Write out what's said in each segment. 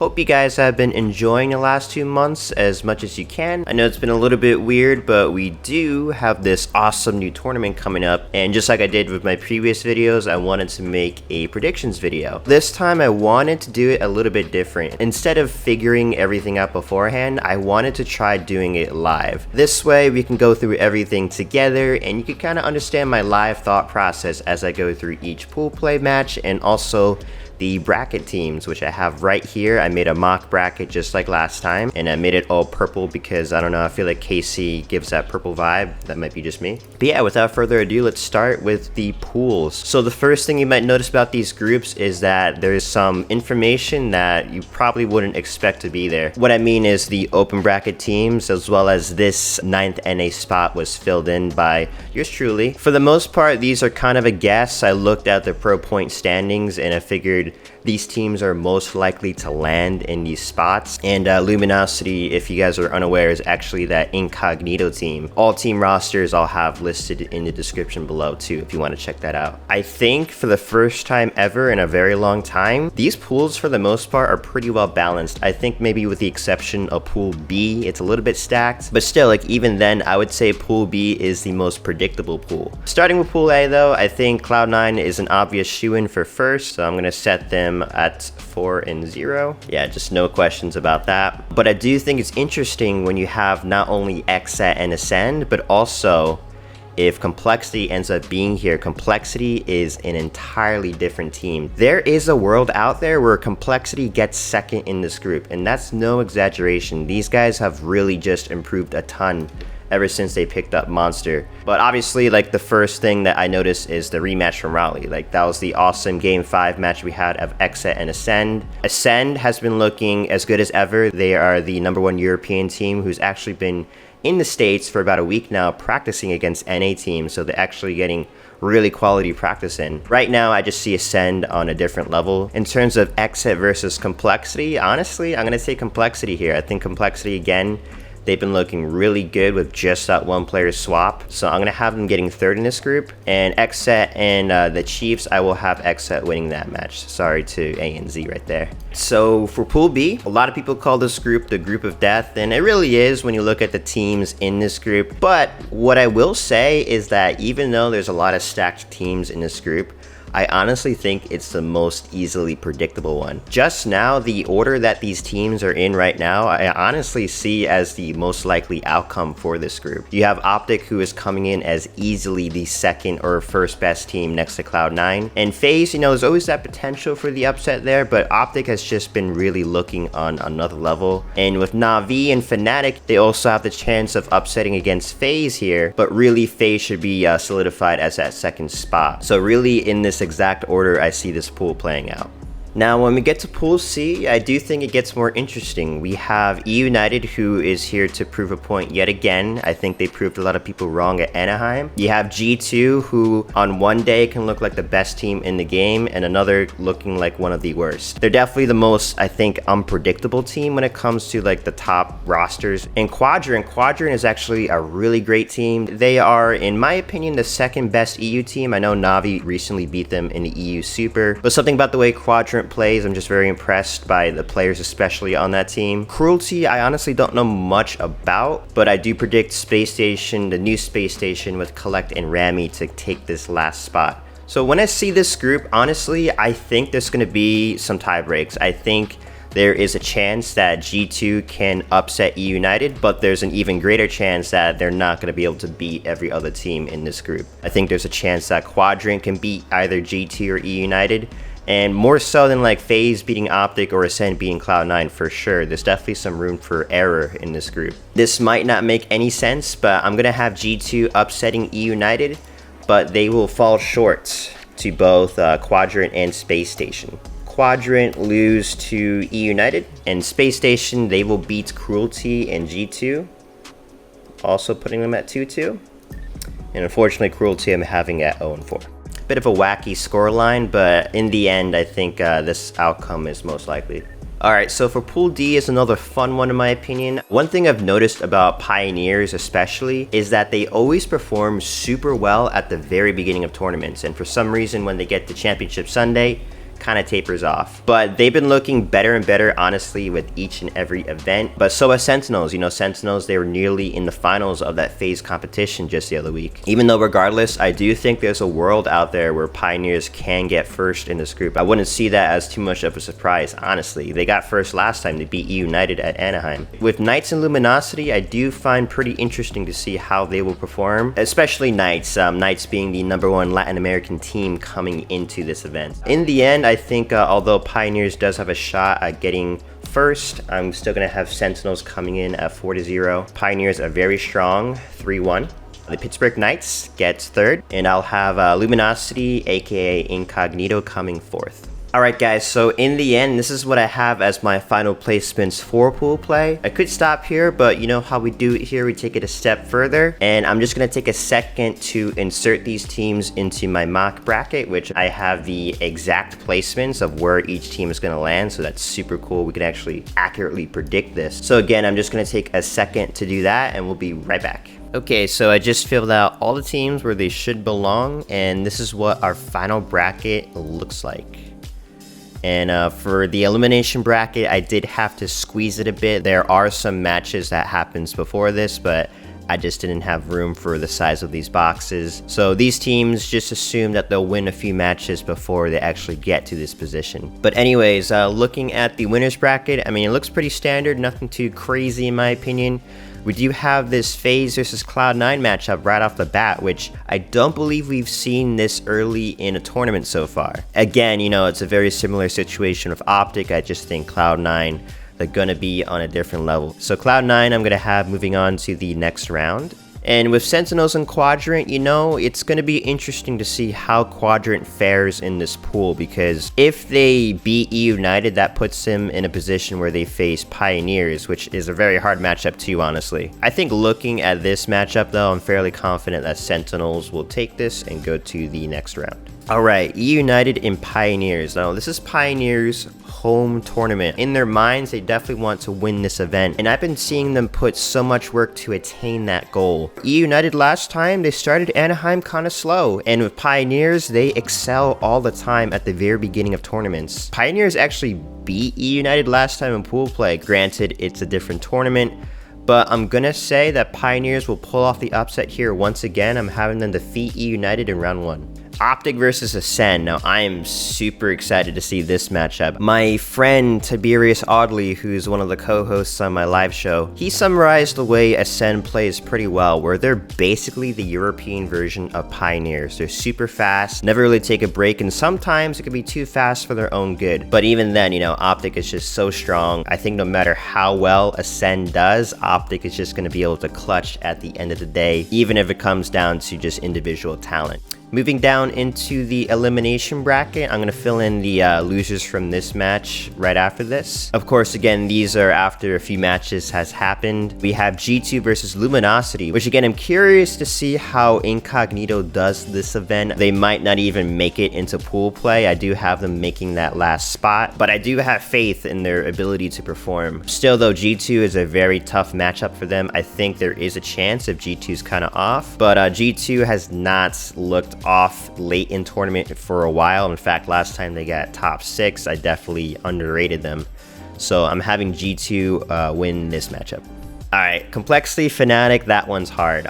Hope you guys have been enjoying the last 2 months as much as you can. I know it's been a little bit weird, but we do have this awesome new tournament coming up. And just like I did with my previous videos, I wanted to make a predictions video. This time I wanted to do it a little bit different. Instead of figuring everything out beforehand, I wanted to try doing it live. This way we can go through everything together and you can kind of understand my live thought process as I go through each pool play match and also the bracket teams, which I have right here. I made a mock bracket just like last time, and I made it all purple because I don't know, I feel like KC gives that purple vibe. That might be just me. But yeah, without further ado, let's start with the pools. So the first thing you might notice about these groups is that there's some information that you probably wouldn't expect to be there. What I mean is the open bracket teams, as well as this 9th NA spot was filled in by yours truly. For the most part, these are kind of a guess. I looked at the pro point standings and I figured these teams are most likely to land in these spots. And Luminosity, if you guys are unaware, is actually that incognito team. All team rosters I'll have listed in the description below too if you want to check that out. I think for the first time ever in a very long time, these pools for the most part are pretty well balanced. I think maybe with the exception of pool B, it's a little bit stacked, but still, like, even then I would say pool B is the most predictable pool. Starting with pool A though, I think Cloud9 is an obvious shoo-in for first, so I'm gonna set them at 4-0. Yeah, just no questions about that. But I do think it's interesting when you have not only XSET and Ascend, but also if Complexity ends up being here. Complexity is an entirely different team. There is a world out there where Complexity gets second in this group, and that's no exaggeration. These guys have really just improved a ton ever since they picked up Monster. But obviously, like, the first thing that I noticed is the rematch from Raleigh. Like, that was the awesome Game 5 match we had of XSET and Ascend. Ascend has been looking as good as ever. They are the #1 European team who's actually been in the States for about a week now practicing against NA teams, so they're actually getting really quality practice in. Right now, I just see Ascend on a different level. In terms of XSET versus Complexity, honestly, I'm gonna say Complexity here. I think Complexity, again, they've been looking really good with just that one player swap. So I'm going to have them getting third in this group. And XSET and the Chiefs, I will have XSET winning that match. Sorry to A and Z right there. So for Pool B, a lot of people call this group the group of death. And it really is when you look at the teams in this group. But what I will say is that even though there's a lot of stacked teams in this group, I honestly think it's the most easily predictable one. Just now, the order that these teams are in right now, I honestly see as the most likely outcome for this group. You have OpTic, who is coming in as easily the second or first best team next to Cloud9. And FaZe, you know, there's always that potential for the upset there, but OpTic has just been really looking on another level. And with Na'Vi and Fnatic, they also have the chance of upsetting against FaZe here, but really FaZe should be solidified as that second spot. So really, in this exact order, I see this pool playing out. Now, when we get to Pool C, I do think it gets more interesting. We have eUnited, who is here to prove a point yet again. I think they proved a lot of people wrong at Anaheim. You have G2, who on one day can look like the best team in the game, and another looking like one of the worst. They're definitely the most, I think, unpredictable team when it comes to like the top rosters. And Quadrant is actually a really great team. They are, in my opinion, the second best EU team. I know Na'Vi recently beat them in the EU Super, but something about the way Quadrant plays, I'm just very impressed by the players, especially on that team. Cruelty, I honestly don't know much about, but I do predict Space Station, the new Space Station with Collect and Rami, to take this last spot. So when I see this group, honestly, I think there's going to be some tie breaks. I think there is a chance that G2 can upset eUnited, but there's an even greater chance that they're not going to be able to beat every other team in this group. I think there's a chance that Quadrant can beat either G2 or eUnited, and more so than like FaZe beating OpTic or Ascend beating Cloud9 for sure. There's definitely some room for error in this group. This might not make any sense, but I'm going to have G2 upsetting eUnited, but they will fall short to both Quadrant and Space Station. Quadrant lose to eUnited, and Space Station, they will beat Cruelty and G2, also putting them at 2-2. And unfortunately, Cruelty I'm having at 0-4. Bit of a wacky scoreline, but in the end, I think this outcome is most likely. Alright, so for Pool D is another fun one in my opinion. One thing I've noticed about Pioneers especially is that they always perform super well at the very beginning of tournaments, and for some reason when they get to Championship Sunday, kind of tapers off. But they've been looking better and better, honestly, with each and every event. But so has Sentinels. You know, Sentinels, they were nearly in the finals of that FaZe competition just the other week. Even though regardless, I do think there's a world out there where Pioneers can get first in this group. I wouldn't see that as too much of a surprise, honestly. They got first last time. They beat eUnited at Anaheim. With Knights and Luminosity, I do find pretty interesting to see how they will perform, especially Knights. Knights being the #1 Latin American team coming into this event. In the end, I think although Pioneers does have a shot at getting first, I'm still going to have Sentinels coming in at 4-0. Pioneers are very strong, 3-1. The Pittsburgh Knights gets third, and I'll have Luminosity, aka Incognito, coming fourth. Alright guys, so in the end, this is what I have as my final placements for pool play. I could stop here, but you know how we do it here, we take it a step further. And I'm just going to take a second to insert these teams into my mock bracket, which I have the exact placements of where each team is going to land. So that's super cool. We can actually accurately predict this. So again, I'm just going to take a second to do that, and we'll be right back. Okay, so I just filled out all the teams where they should belong, and this is what our final bracket looks like. And for the elimination bracket, I did have to squeeze it a bit. There are some matches that happens before this, but I just didn't have room for the size of these boxes. So these teams just assume that they'll win a few matches before they actually get to this position. But anyways, looking at the winners bracket, I mean, it looks pretty standard, nothing too crazy in my opinion. We do have this FaZe versus Cloud9 matchup right off the bat, which I don't believe we've seen this early in a tournament so far. Again, you know, it's a very similar situation with OpTic. I just think Cloud9, they're gonna be on a different level. So Cloud9, I'm gonna have moving on to the next round. And with Sentinels and Quadrant, you know, it's going to be interesting to see how Quadrant fares in this pool, because if they beat eUnited, that puts them in a position where they face Pioneers, which is a very hard matchup too, honestly. I think looking at this matchup though, I'm fairly confident that Sentinels will take this and go to the next round. Alright, eUnited and Pioneers. Now, this is Pioneers' home tournament. In their minds, they definitely want to win this event, and I've been seeing them put so much work to attain that goal. eUnited last time, they started Anaheim kind of slow, and with Pioneers, they excel all the time at the very beginning of tournaments. Pioneers actually beat eUnited last time in pool play. Granted, it's a different tournament, but I'm gonna say that Pioneers will pull off the upset here once again. I'm having them defeat eUnited in round 1. OpTic versus Ascend. Now, I am super excited to see this matchup. My friend Tiberius Audley, who's one of the co-hosts on my live show, he summarized the way Ascend plays pretty well, where they're basically the European version of Pioneers. They're super fast, never really take a break, and sometimes it can be too fast for their own good. But even then, you know, OpTic is just so strong. I think no matter how well Ascend does, OpTic is just going to be able to clutch at the end of the day, even if it comes down to just individual talent. Moving down into the elimination bracket, I'm going to fill in the losers from this match right after this. Of course, again, these are after a few matches has happened. We have G2 versus Luminosity, which again, I'm curious to see how Incognito does this event. They might not even make it into pool play. I do have them making that last spot, but I do have faith in their ability to perform. Still though, G2 is a very tough matchup for them. I think there is a chance if G2's kind of off, but G2 has not looked off late in tournament for a while. In fact, last time they got top 6, I definitely underrated them. So I'm having G2 win this matchup. Alright, Complexity Fnatic, that one's hard.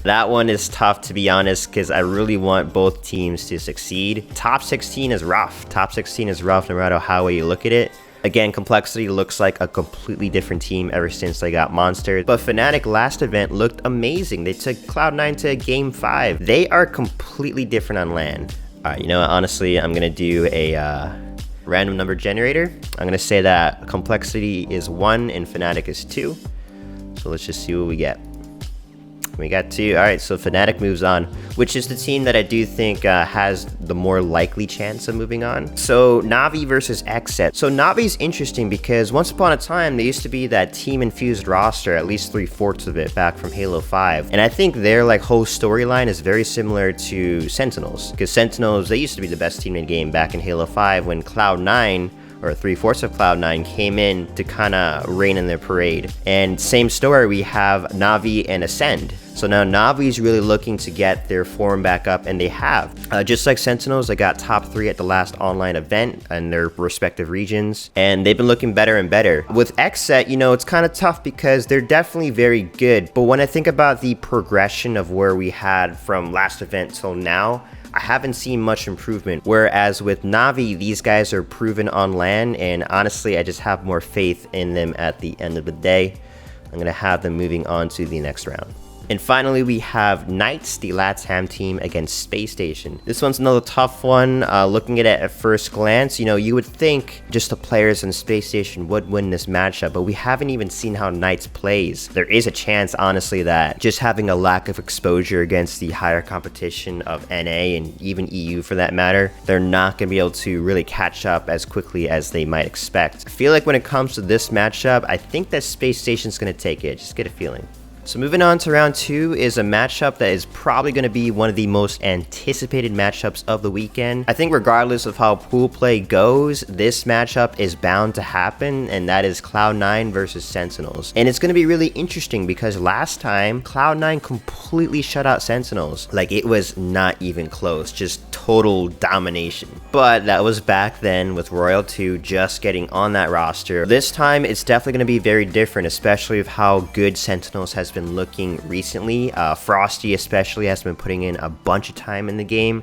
That one is tough, to be honest, because I really want both teams to succeed. Top 16 is rough. Top 16 is rough no matter how you look at it. Again, Complexity looks like a completely different team ever since they got monstered. But Fnatic last event looked amazing. They took Cloud9 to game 5. They are completely different on LAN. Alright, you know what? Honestly, I'm going to do a random number generator. I'm going to say that Complexity is 1 and Fnatic is 2. So let's just see what we get. We got 2. Alright, so Fnatic moves on, which is the team that I do think has the more likely chance of moving on. So Na'Vi versus XSET. So Navi's interesting because once upon a time, they used to be that team-infused roster, at least 3/4 of it back from Halo 5. And I think their like whole storyline is very similar to Sentinels, because Sentinels, they used to be the best team in the game back in Halo 5 when Cloud9, or 3/4 of Cloud9 came in to kind of reign in their parade. And same story, we have Na'Vi and Ascend. So now Na'Vi's really looking to get their form back up, and they have. Just like Sentinels, they got top 3 at the last online event in their respective regions, and they've been looking better and better. With XSET, you know, it's kind of tough because they're definitely very good, but when I think about the progression of where we had from last event till now, I haven't seen much improvement. Whereas with Na'Vi, these guys are proven on LAN, and honestly, I just have more faith in them at the end of the day. I'm gonna have them moving on to the next round. And finally, we have Knights, the LATAM team, against Space Station. This one's another tough one. Looking at it at first glance, you know, you would think just the players in Space Station would win this matchup, but we haven't even seen how Knights plays. There is a chance, honestly, that just having a lack of exposure against the higher competition of NA and even EU for that matter, they're not going to be able to really catch up as quickly as they might expect. I feel like when it comes to this matchup, I think that Space Station's going to take it. Just get a feeling. So moving on to round 2 is a matchup that is probably going to be one of the most anticipated matchups of the weekend. I think regardless of how pool play goes, this matchup is bound to happen, and that is Cloud9 versus Sentinels. And it's going to be really interesting because last time, Cloud9 completely shut out Sentinels. Like, it was not even close, just total domination. But that was back then with Royal 2 just getting on that roster. This time, it's definitely going to be very different, especially with how good Sentinels has been looking recently. Frosty especially has been putting in a bunch of time in the game.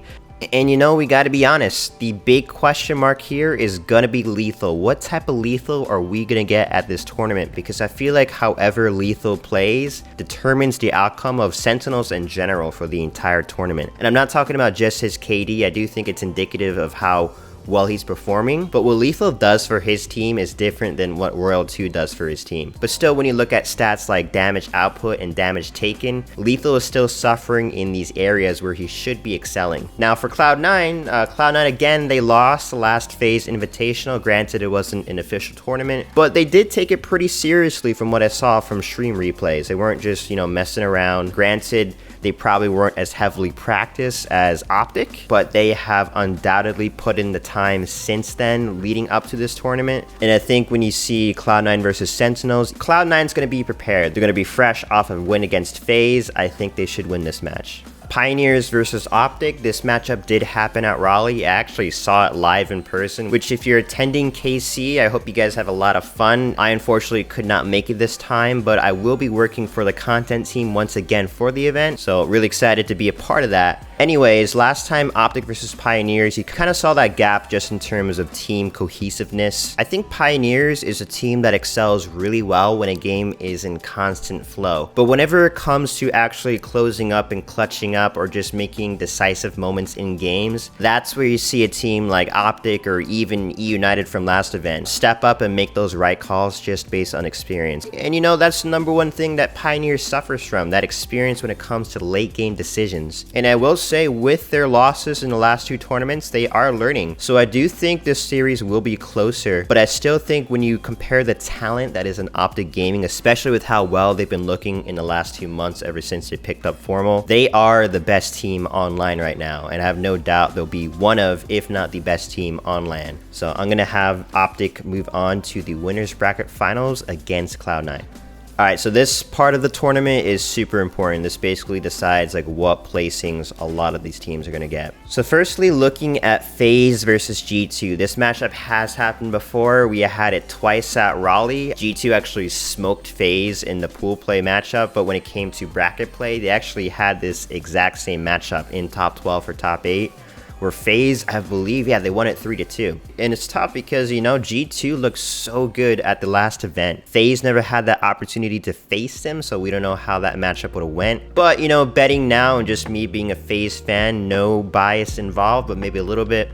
And you know, we got to be honest, the big question mark here is gonna be LethuL. What type of LethuL are we gonna get at this tournament? Because I feel like however LethuL plays determines the outcome of Sentinels in general for the entire tournament. And I'm not talking about just his KD. I do think it's indicative of how well he's performing, but what LethuL does for his team is different than what Royal 2 does for his team. But still, when you look at stats like damage output and damage taken, LethuL is still suffering in these areas where he should be excelling. Now for Cloud9, Cloud9 again, they lost the last FaZe Invitational. Granted, it wasn't an official tournament, but they did take it pretty seriously from what I saw from stream replays. They weren't just, you know, messing around. Granted, they probably weren't as heavily practiced as OpTic, but they have undoubtedly put in the time since then leading up to this tournament. And I think when you see Cloud9 versus Sentinels, Cloud9's going to be prepared. They're going to be fresh off of a win against FaZe. I think they should win this match. Pioneers versus OpTic. This matchup did happen at Raleigh. I actually saw it live in person, which if you're attending KC, I hope you guys have a lot of fun. I unfortunately could not make it this time, but I will be working for the content team once again for the event, so really excited to be a part of that. Anyways, last time OpTic versus Pioneers, you kind of saw that gap just in terms of team cohesiveness. I think Pioneers is a team that excels really well when a game is in constant flow, but whenever it comes to actually closing up and clutching up or just making decisive moments in games, that's where you see a team like OpTic or even eUnited from last event step up and make those right calls just based on experience. And you know, that's the number one thing that Pioneers suffers from, that experience when it comes to late game decisions. And I will say, with their losses in the last 2 tournaments, they are learning. So I do think this series will be closer, but I still think when you compare the talent that is in OpTic Gaming, especially with how well they've been looking in the last 2 months ever since they picked up Formal, they are the best team online right now, and I have no doubt they'll be one of, if not the best team on LAN. So I'm gonna have OpTic move on to the winners bracket finals against Cloud9. Alright, so this part of the tournament is super important. This basically decides like what placings a lot of these teams are going to get. So firstly, looking at FaZe versus G2. This matchup has happened before. We had it twice at Raleigh. G2 actually smoked FaZe in the pool play matchup, but when it came to bracket play, they actually had this exact same matchup in top 12 or top 8. Where FaZe, I believe, yeah, they won it 3-2. And it's tough because, you know, G2 looks so good at the last event. FaZe never had that opportunity to face them, so we don't know how that matchup would have went. But, you know, betting now and just me being a FaZe fan, no bias involved, but maybe a little bit,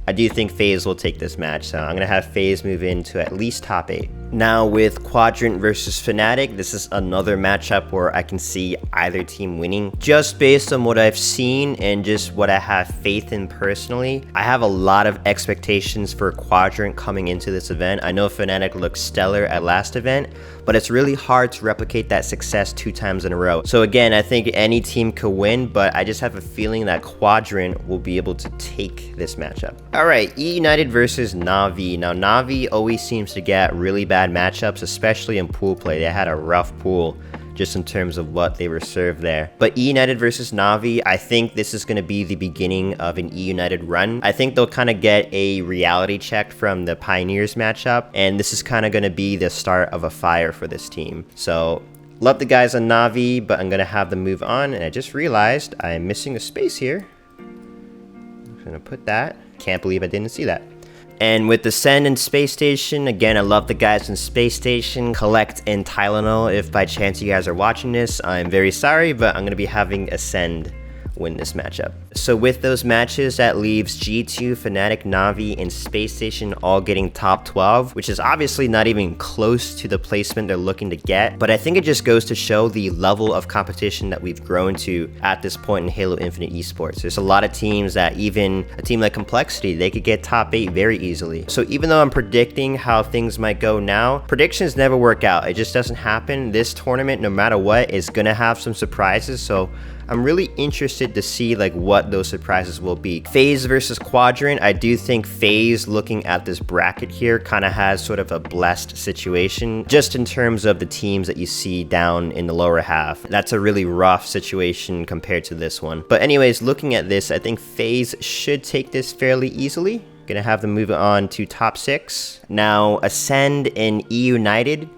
I do think FaZe will take this match. So I'm going to have FaZe move into at least top 8. Now with Quadrant versus Fnatic, this is another matchup where I can see either team winning. Just based on what I've seen and just what I have faith in personally, I have a lot of expectations for Quadrant coming into this event. I know Fnatic looked stellar at last event, but it's really hard to replicate that success 2 times in a row. So again, I think any team could win, but I just have a feeling that Quadrant will be able to take this matchup. All right, eUnited versus Na'Vi. Now Na'Vi always seems to get really bad matchups, especially in pool play. They had a rough pool just in terms of what they were served there. But eUnited versus Na'Vi, I think this is going to be the beginning of an eUnited run. I think they'll kind of get a reality check from the Pioneers matchup, and this is kind of going to be the start of a fire for this team. So love the guys on Na'Vi, but I'm going to have them move on, and I just realized I'm missing a space here. I'm going to put that. Can't believe I didn't see that. And with the Send and Space Station, again, I love the guys in Space Station. Collect and Tylenol, if by chance you guys are watching this, I'm very sorry, but I'm going to be having Ascend win this matchup. So with those matches, that leaves G2, Fnatic, Na'Vi, and Space Station all getting top 12, which is obviously not even close to the placement they're looking to get, but I think it just goes to show the level of competition that we've grown to at this point in Halo Infinite Esports. There's a lot of teams that even a team like Complexity, they could get top 8 very easily. So even though I'm predicting how things might go now, predictions never work out. It just doesn't happen. This tournament, no matter what, is gonna have some surprises, so I'm really interested to see like what those surprises will be. FaZe versus Quadrant, I do think FaZe, looking at this bracket here, kind of has sort of a blessed situation just in terms of the teams that you see down in the lower half. That's a really rough situation compared to this one. But anyways, looking at this, I think FaZe should take this fairly easily. Gonna have them move on to top 6. Now Ascend and eUnited.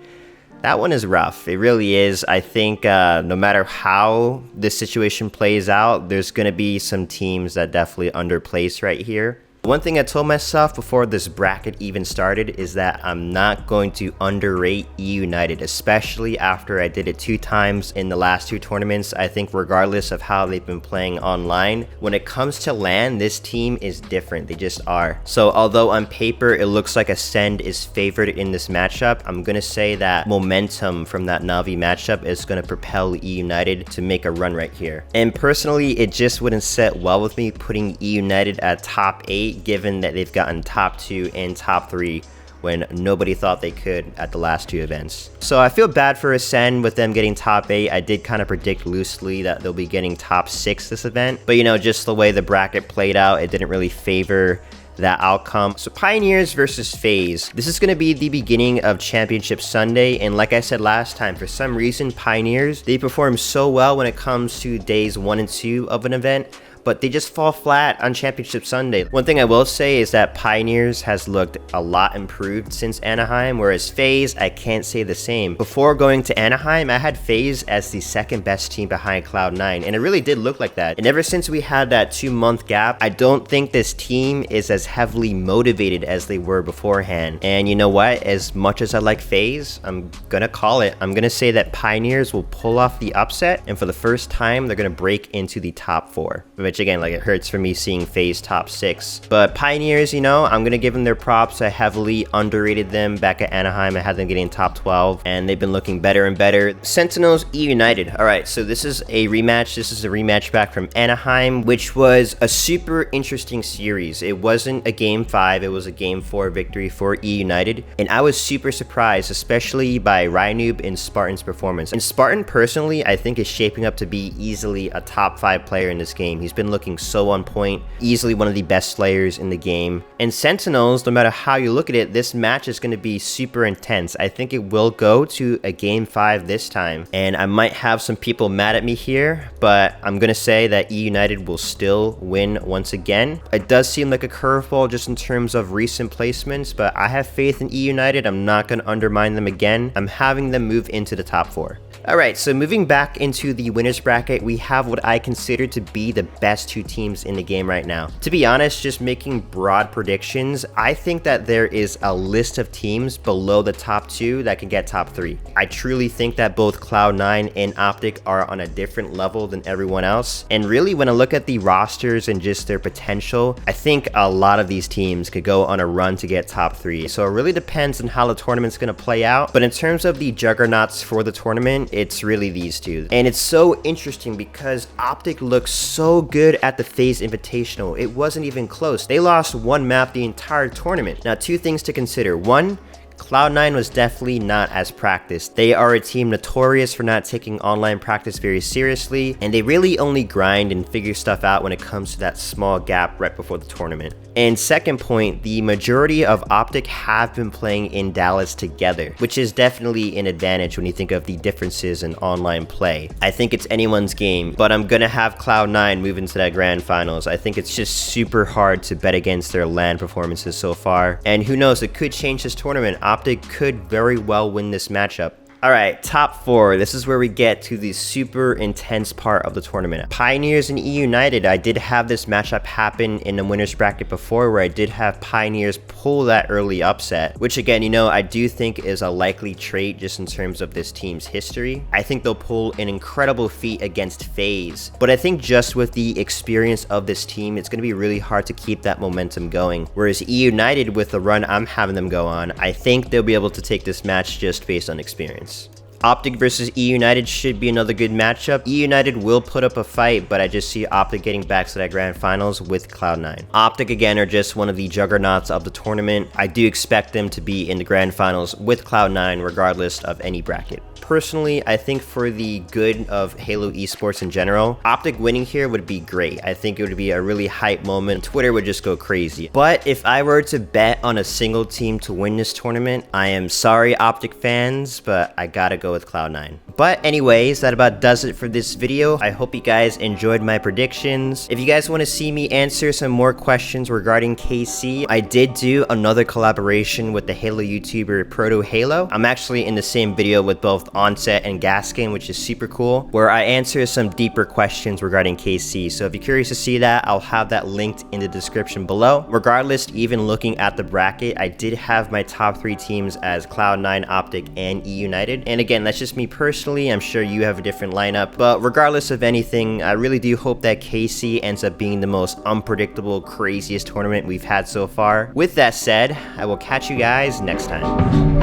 That one is rough. It really is. I think no matter how this situation plays out, there's going to be some teams that definitely underplace right here. One thing I told myself before this bracket even started is that I'm not going to underrate eUnited, especially after I did it 2 times in the last 2 tournaments. I think regardless of how they've been playing online, when it comes to LAN, this team is different. They just are. So although on paper it looks like Ascend is favored in this matchup, I'm going to say that momentum from that Na'Vi matchup is going to propel eUnited to make a run right here. And personally, it just wouldn't set well with me putting eUnited at top 8, given that they've gotten top 2 and top 3 when nobody thought they could at the last 2 events. So I feel bad for Ascend with them getting top 8. I did kind of predict loosely that they'll be getting top 6 this event, but you know, just the way the bracket played out, it didn't really favor that outcome. So Pioneers versus FaZe. This is going to be the beginning of Championship Sunday, and like I said last time, for some reason Pioneers, they perform so well when it comes to days 1 and 2 of an event, but they just fall flat on Championship Sunday. One thing I will say is that Pioneers has looked a lot improved since Anaheim, whereas FaZe, I can't say the same. Before going to Anaheim, I had FaZe as the 2nd best team behind Cloud9, and it really did look like that. And ever since we had that 2-month gap, I don't think this team is as heavily motivated as they were beforehand. And you know what? As much as I like FaZe, I'm gonna call it. I'm gonna say that Pioneers will pull off the upset, and for the first time, they're gonna break into the top 4. Which again, like, it hurts for me seeing FaZe top 6. But Pioneers, you know, I'm gonna give them their props. I heavily underrated them back at Anaheim. I had them getting top 12, and they've been looking better and better. Sentinels eUnited. All right, so this is a rematch. This is a rematch back from Anaheim, which was a super interesting series. It wasn't a game 5, it was a game 4 victory for eUnited, and I was super surprised, especially by RyaNoob and Spartan's performance. And Spartan, personally, I think is shaping up to be easily a top 5 player in this game. He's been looking so on point, easily one of the best slayers in the game. And Sentinels, no matter how you look at it, this match is going to be super intense. I think it will go to a game 5 this time, and I might have some people mad at me here, but I'm going to say that eUnited will still win once again. It does seem like a curveball just in terms of recent placements, but I have faith in eUnited. I'm not going to undermine them again. I'm having them move into the top 4. Alright, so moving back into the winners bracket, we have what I consider to be the best best 2 teams in the game right now. To be honest, just making broad predictions, I think that there is a list of teams below the top 2 that can get top 3. I truly think that both Cloud9 and OpTic are on a different level than everyone else. And really, when I look at the rosters and just their potential, I think a lot of these teams could go on a run to get top 3. So it really depends on how the tournament's going to play out. But in terms of the juggernauts for the tournament, it's really these 2. And it's so interesting because OpTic looks so good at the FaZe Invitational. It wasn't even close. They lost 1 map the entire tournament. Now, 2 things to consider. 1, Cloud9 was definitely not as practiced. They are a team notorious for not taking online practice very seriously, and they really only grind and figure stuff out when it comes to that small gap right before the tournament. And second point, the majority of OpTic have been playing in Dallas together, which is definitely an advantage when you think of the differences in online play. I think it's anyone's game, but I'm gonna have Cloud9 move into that grand finals. I think it's just super hard to bet against their LAN performances so far. And who knows, it could change this tournament. OpTic could very well win this matchup. Alright, top 4. This is where we get to the super intense part of the tournament. Pioneers and eUnited. I did have this matchup happen in the winner's bracket before, where I did have Pioneers pull that early upset, which again, you know, I do think is a likely trait just in terms of this team's history. I think they'll pull an incredible feat against FaZe, but I think just with the experience of this team, it's going to be really hard to keep that momentum going. Whereas eUnited, with the run I'm having them go on, I think they'll be able to take this match just based on experience. OpTic versus eUnited should be another good matchup. eUnited will put up a fight, but I just see OpTic getting back to that grand finals with Cloud9. OpTic again are just one of the juggernauts of the tournament. I do expect them to be in the grand finals with Cloud9 regardless of any bracket. Personally, I think for the good of Halo esports in general, OpTic winning here would be great. I think it would be a really hype moment. Twitter would just go crazy. But if I were to bet on a single team to win this tournament, I am sorry OpTic fans, but I gotta go with Cloud9. But anyways, that about does it for this video. I hope you guys enjoyed my predictions. If you guys want to see me answer some more questions regarding KC, I did do another collaboration with the Halo YouTuber Proto Halo. I'm actually in the same video with both Onset and Gaskin, which is super cool, where I answer some deeper questions regarding KC. So if you're curious to see that, I'll have that linked in the description below. Regardless, even looking at the bracket, I did have my top 3 teams as Cloud9, OpTic, and eUnited. And again, that's just me personally. I'm sure you have a different lineup, but regardless of anything, I really do hope that KC ends up being the most unpredictable, craziest tournament we've had so far. With that said, I will catch you guys next time.